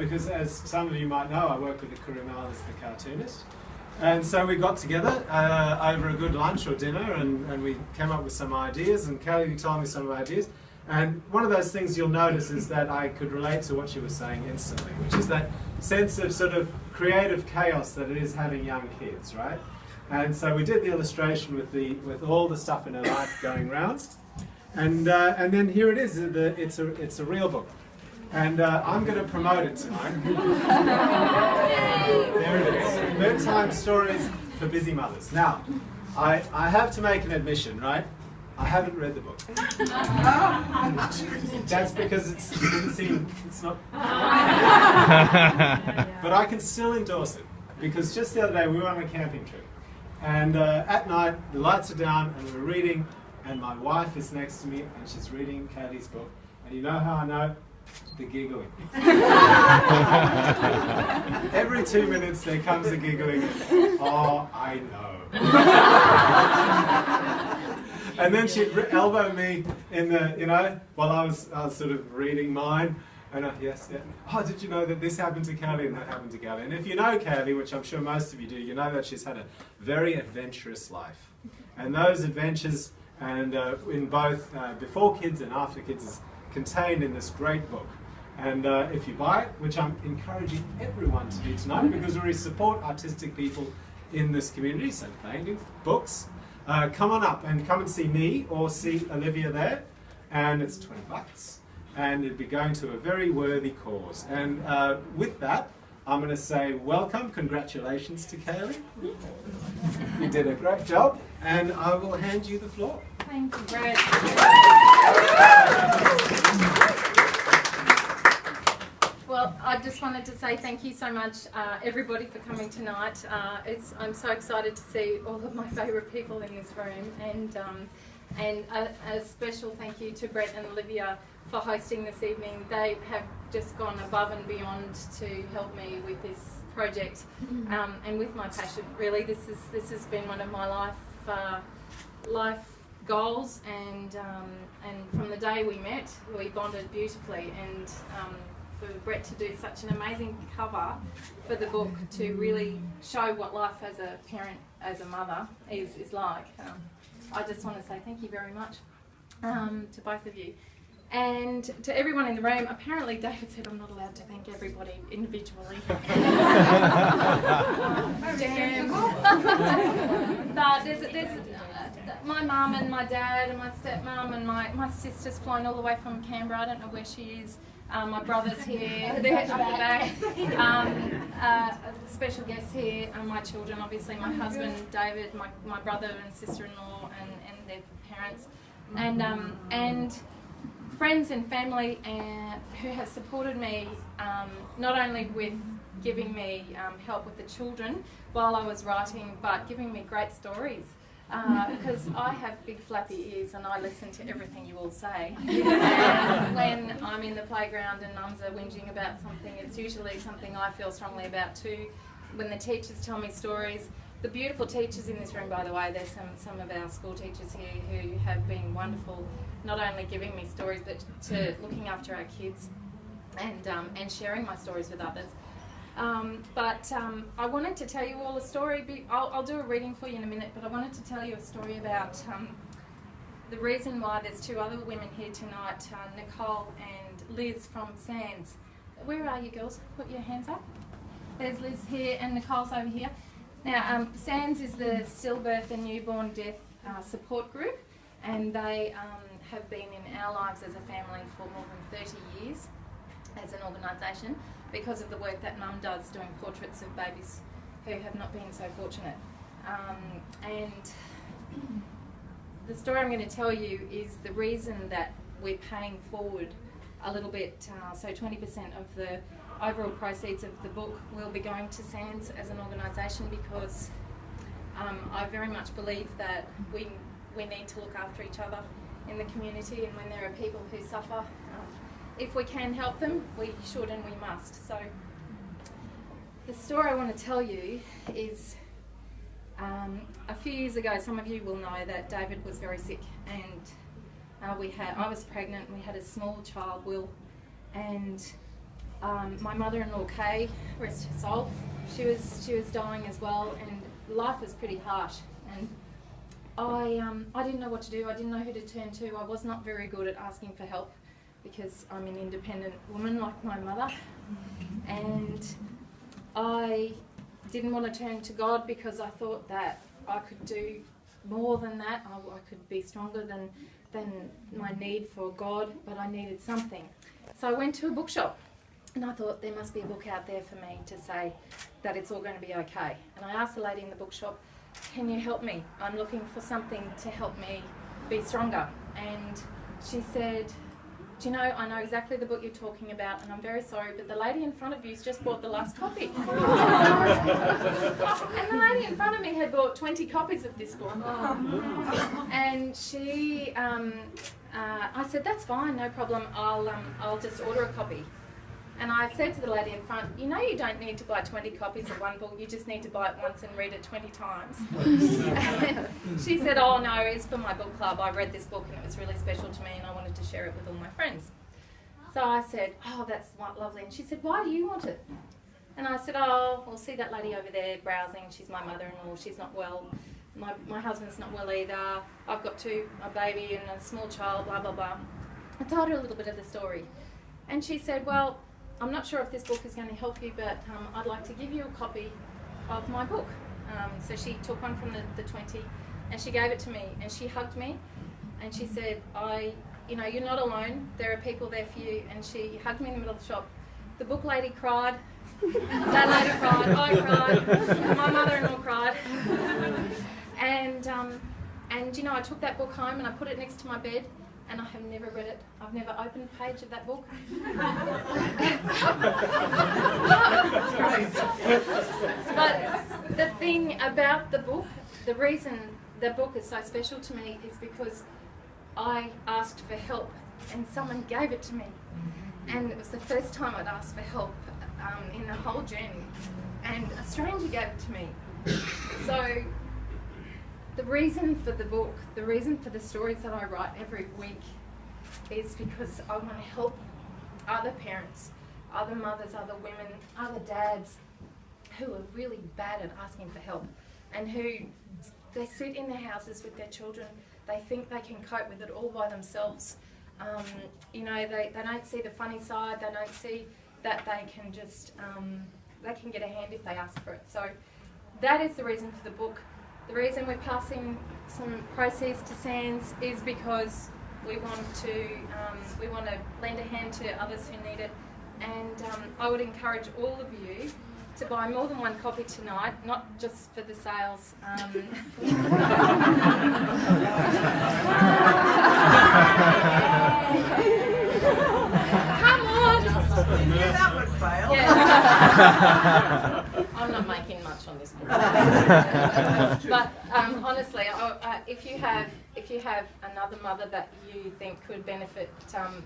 because as some of you might know, I work with Kurumal as the cartoonist. And so we got together over a good lunch or dinner, and we came up with some ideas, and Caylie told me some of the ideas. And one of those things you'll notice is that I could relate to what she was saying instantly, which is that sense of sort of creative chaos that it is having young kids, right? And so we did the illustration with all the stuff in her life going round, and then here it is. It's a real book, and I'm going to promote it tonight. There it is, Bedtime Stories for Busy Mothers. Now, I have to make an admission, right? I haven't read the book. That's because it's not. But I can still endorse it, because just the other day we were on a camping trip, and at night the lights are down and we're reading, and my wife is next to me and she's reading Caylie's book, and you know how I know? The giggling. Every 2 minutes there comes a giggling. Oh, I know. And then she'd elbow me in the, while I was sort of reading mine. And yes, yeah. Oh, did you know that this happened to Caylie and that happened to Caylie? And if you know Caylie, which I'm sure most of you do, you know that she's had a very adventurous life. And those adventures, and in both before kids and after kids, is contained in this great book. And if you buy it, which I'm encouraging everyone to do tonight, because we support artistic people in this community, so painting, books, come on up and come and see me or see Olivia there, and it's $20, and it'd be going to a very worthy cause. And with that, I'm going to say welcome, congratulations to Caylie. You did a great job, and I will hand you the floor. Thank you, Brad. Well, I just wanted to say thank you so much, everybody, for coming tonight. I'm so excited to see all of my favourite people in this room, and a special thank you to Brett and Olivia for hosting this evening. They have just gone above and beyond to help me with this project, and with my passion. Really, this has been one of my life goals, and from the day we met, we bonded beautifully, and for Brett to do such an amazing cover for the book to really show what life as a parent, as a mother, is like. I just want to say thank you very much to both of you. And to everyone in the room. Apparently David said I'm not allowed to thank everybody individually. Damn. But there's my mum and my dad and my stepmom and my sister's flown all the way from Canberra. I don't know where she is. My brother's here, they're up the back. Special guests here, my children, obviously, my husband, David, my brother and sister-in-law, and their parents, and friends and family who have supported me, not only with giving me help with the children while I was writing, but giving me great stories. Because I have big flappy ears and I listen to everything you all say. And when I'm in the playground and mums are whinging about something, it's usually something I feel strongly about too. When the teachers tell me stories, the beautiful teachers in this room, by the way, there's some of our school teachers here who have been wonderful, not only giving me stories, but to looking after our kids and sharing my stories with others. I wanted to tell you all a story. I'll do a reading for you in a minute, but I wanted to tell you a story about the reason why there's two other women here tonight, Nicole and Liz from Sands. Where are you girls? Put your hands up. There's Liz here and Nicole's over here. Now, Sands is the stillbirth and newborn death support group, and they have been in our lives as a family for more than 30 years as an organisation, because of the work that Mum does doing portraits of babies who have not been so fortunate. And the story I'm going to tell you is the reason that we're paying forward a little bit, so 20% of the overall proceeds of the book will be going to Sands as an organisation, because I very much believe that we need to look after each other in the community, and when there are people who suffer, if we can help them, we should and we must. So the story I want to tell you is a few years ago, some of you will know that David was very sick, and I was pregnant, and we had a small child, Will, and my mother-in-law Kay, rest her soul, she was dying as well, and life was pretty harsh. And I didn't know what to do. I didn't know who to turn to. I was not very good at asking for help because I'm an independent woman like my mother, and I didn't want to turn to God because I thought that I could do more than that. I could be stronger than my need for God, but I needed something. So I went to a bookshop, and I thought there must be a book out there for me to say that it's all going to be okay. And I asked the lady in the bookshop, can you help me? I'm looking for something to help me be stronger. And she said, do you know, I know exactly the book you're talking about, and I'm very sorry, but the lady in front of you's just bought the last copy. And the lady in front of me had bought 20 copies of this book. And she, I said, that's fine, no problem, I'll just order a copy. And I said to the lady in front, you know you don't need to buy 20 copies of one book, you just need to buy it once and read it 20 times. And she said, oh no, it's for my book club. I read this book and it was really special to me and I wanted to share it with all my friends. So I said, oh, that's lovely. And she said, why do you want it? And I said, oh, we'll see that lady over there browsing. She's my mother-in-law. She's not well. My husband's not well either. I've got a baby and a small child, blah, blah, blah. I told her a little bit of the story. And she said, well, I'm not sure if this book is going to help you, but I'd like to give you a copy of my book. So she took one from the 20 and she gave it to me and she hugged me and she said, you know, you're not alone, there are people there for you. And she hugged me in the middle of the shop. The book lady cried, that lady cried, I cried, my mother-in-law cried. And you know, I took that book home and I put it next to my bed. And I have never read it. I've never opened a page of that book. But the thing about the book, the reason the book is so special to me is because I asked for help and someone gave it to me. And it was the first time I'd asked for help in the whole journey. And a stranger gave it to me. So the reason for the book, the reason for the stories that I write every week is because I want to help other parents, other mothers, other women, other dads who are really bad at asking for help and who they sit in their houses with their children, they think they can cope with it all by themselves. You know, they don't see the funny side, they don't see that they can just, they can get a hand if they ask for it. So that is the reason for the book. The reason we're passing some proceeds to SANS is because we want to lend a hand to others who need it, and I would encourage all of you to buy more than one copy tonight, not just for the sales. Come on! That would fail. Yeah. I'm not making much on this book. But honestly, if you have another mother that you think could benefit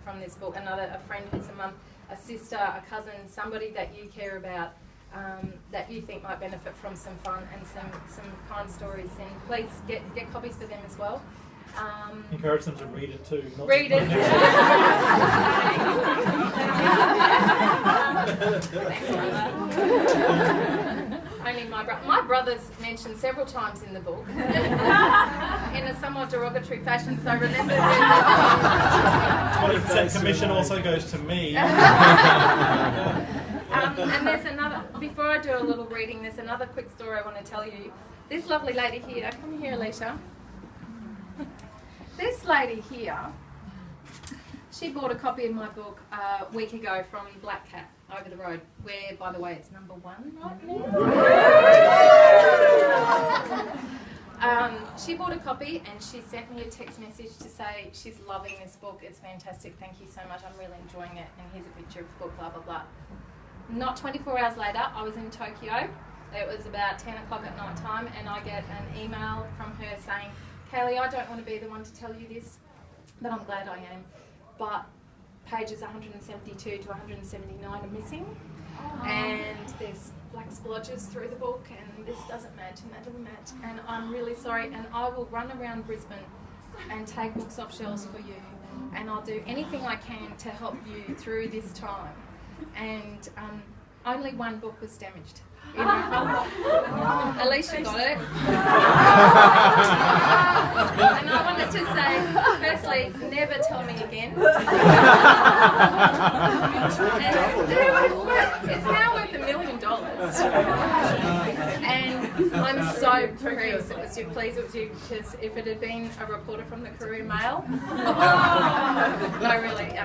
from this book, a friend who's a mum, a sister, a cousin, somebody that you care about, that you think might benefit from some fun and some kind stories, then please get copies for them as well. Encourage them to read it too. Read it. Only my brother's mentioned several times in the book in a somewhat derogatory fashion, so remember 20% commission also goes to me. And there's another, before I do a little reading, there's another quick story I want to tell you. This lovely lady here, come here Alicia. This lady here, she bought a copy of my book a week ago from Black Cat over the road, where, by the way, it's #1 right now. She bought a copy and she sent me a text message to say she's loving this book, it's fantastic, thank you so much, I'm really enjoying it, and here's a picture of the book, blah, blah, blah. Not 24 hours later, I was in Tokyo. It was about 10 o'clock at night time, and I get an email from her saying, Caylie, I don't want to be the one to tell you this, but I'm glad I am. But pages 172 to 179 are missing, and there's black splodges through the book, and this doesn't match, and that doesn't match, and I'm really sorry, and I will run around Brisbane and take books off shelves for you, and I'll do anything I can to help you through this time. and only one book was damaged. Alicia got it. And I wanted to say, firstly, never tell me again. It's now worth $1 million. And I'm so pleased it was you, because if it had been a reporter from the Courier Mail, I really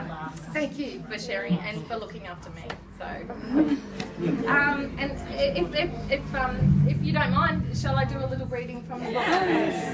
thank you for sharing and for looking after me. So, and if you don't mind, shall I do a little reading from the book?